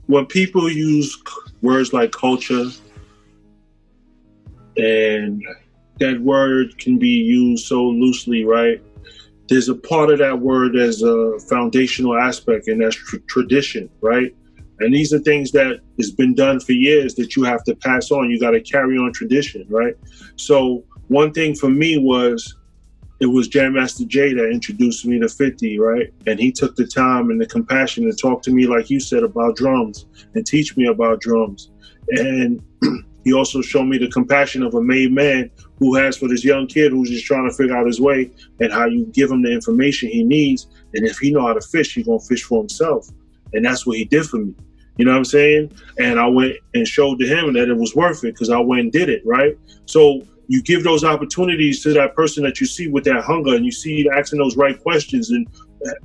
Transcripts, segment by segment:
when people use words like culture, and that word can be used so loosely, right? There's a part of that word as a foundational aspect, and that's tradition, right? And these are things that has been done for years that you have to pass on. You got to carry on tradition, right? So one thing for me was, it was Jam Master Jay that introduced me to 50, right? And he took the time and the compassion to talk to me, like you said, about drums and teach me about drums. And he also showed me the compassion of a made man who has for this young kid who's just trying to figure out his way, and how you give him the information he needs. And if he know how to fish, he's going to fish for himself. And that's what he did for me. You know what I'm saying? And I went and showed to him that it was worth it, because I went and did it, right? So you give those opportunities to that person that you see with that hunger, and you see asking those right questions, and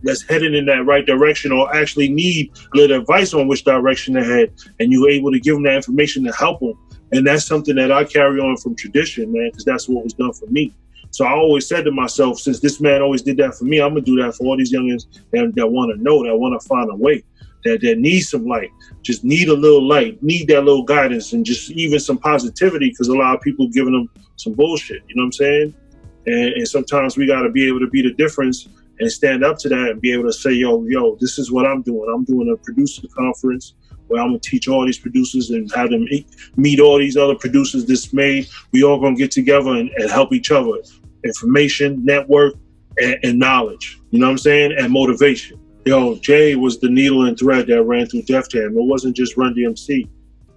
that's heading in that right direction, or actually need a little advice on which direction to head, and you're able to give them that information to help them. And that's something that I carry on from tradition, man, because that's what was done for me. So I always said to myself, since this man always did that for me, I'm going to do that for all these youngins that want to know, that want to find a way, that need some light, just need a little light, need that little guidance, and just even some positivity, because a lot of people giving them some bullshit, you know what I'm saying? And sometimes we got to be able to be the difference and stand up to that and be able to say, yo, this is what I'm doing. I'm doing a producer conference where I'm going to teach all these producers and have them meet all these other producers that's made. We all going to get together and help each other. Information, network, and knowledge, you know what I'm saying? And motivation. Yo, Jay was the needle and thread that ran through Def Jam. It wasn't just Run DMC.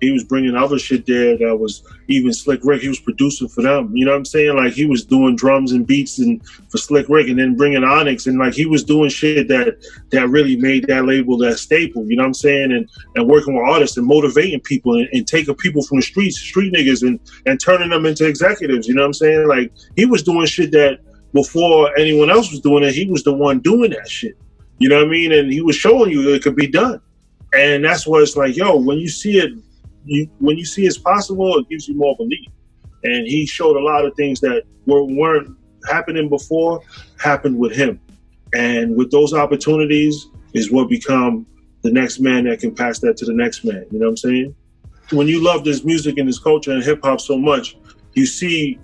He was bringing other shit there that was even Slick Rick. He was producing for them. You know what I'm saying? Like, he was doing drums and beats and for Slick Rick, and then bringing Onyx, and like he was doing shit that really made that label that staple. You know what I'm saying? And working with artists and motivating people and taking people from the streets, street niggas, and turning them into executives. You know what I'm saying? Like, he was doing shit that before anyone else was doing it, he was the one doing that shit. You know what I mean? And he was showing you it could be done. And that's what it's like, yo, when you see it, when you see it's possible, it gives you more belief. And he showed a lot of things that weren't happening before, happened with him. And with those opportunities is what become the next man that can pass that to the next man. You know what I'm saying? When you love this music and this culture and hip hop so much, you see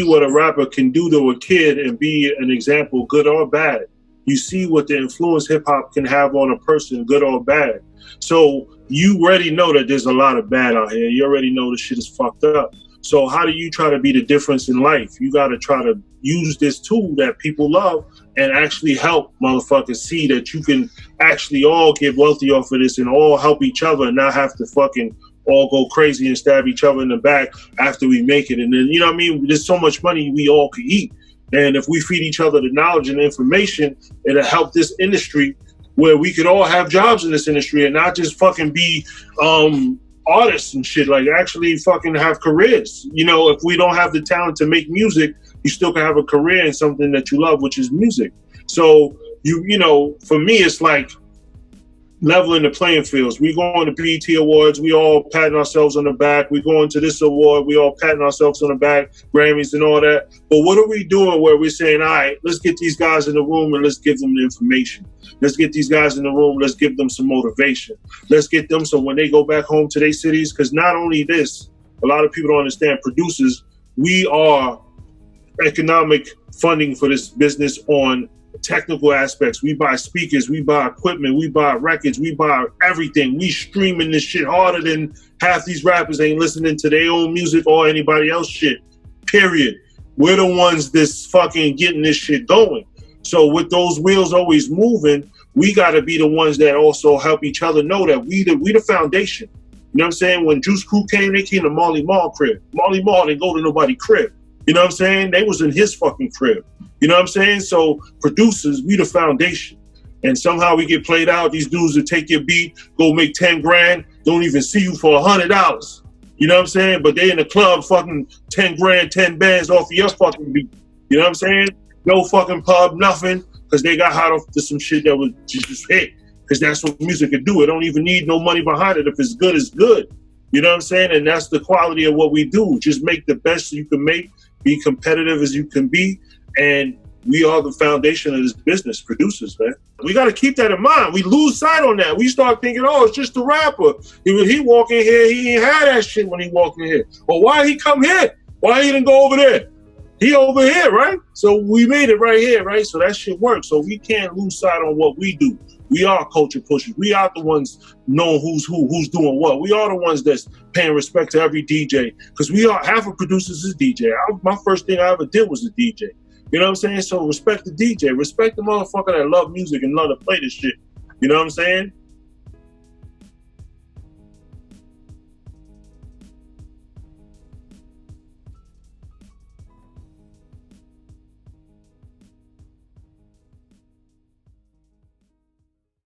what a rapper can do to a kid and be an example, good or bad. You see what the influence hip hop can have on a person, good or bad. So you already know that there's a lot of bad out here. You already know the shit is fucked up. So how do you try to be the difference in life? You got to try to use this tool that people love and actually help motherfuckers see that you can actually all get wealthy off of this and all help each other and not have to fucking all go crazy and stab each other in the back after we make it. And then, you know what I mean? There's so much money we all could eat. And if we feed each other the knowledge and the information, it'll help this industry where we could all have jobs in this industry and not just fucking be artists and shit, like actually fucking have careers. You know, if we don't have the talent to make music, you still can have a career in something that you love, which is music. So, you know, for me, it's like leveling the playing fields. We going to BET Awards, we all patting ourselves on the back. We going to this award, we all patting ourselves on the back, Grammys and all that. But what are we doing where we're saying, all right, let's get these guys in the room and let's give them the information. Let's get these guys in the room, let's give them some motivation. Let's get them so when they go back home to their cities, because not only this, a lot of people don't understand, producers, we are economic funding for this business on technical aspects. We buy speakers, we buy equipment, we buy records, we buy everything. We streaming this shit harder than half these rappers ain't listening to their own music or anybody else shit, period. We're the ones that's fucking getting this shit going. So with those wheels always moving, we got to be the ones that also help each other know that we the foundation. You know what I'm saying? When Juice Crew came, they came to Marley Marl crib. Marley Marl didn't go to nobody crib. You know what I'm saying? They was in his fucking crib. You know what I'm saying? So producers, we the foundation. And somehow we get played out. These dudes that take your beat, go make 10 grand, don't even see you for $100. You know what I'm saying? But they in the club fucking 10 grand, 10 bands off of your fucking beat. You know what I'm saying? No fucking pub, nothing, because they got hot off to some shit that was just hit. Because that's what music can do. It don't even need no money behind it. If it's good, it's good. You know what I'm saying? And that's the quality of what we do. Just make the best you can make, be competitive as you can be, and we are the foundation of this business, producers, man. We got to keep that in mind. We lose sight on that. We start thinking, oh, it's just the rapper. He walk in here, he ain't had that shit when he walked in here. Or why he come here? Why he didn't go over there? He over here, right? So we made it right here, right? So that shit works. So we can't lose sight on what we do. We are culture pushers. We are the ones knowing who's doing what. We are the ones that's paying respect to every DJ. Because we are, half of producers is DJ. My first thing I ever did was a DJ. You know what I'm saying? So respect the DJ. Respect the motherfucker that love music and love to play this shit. You know what I'm saying?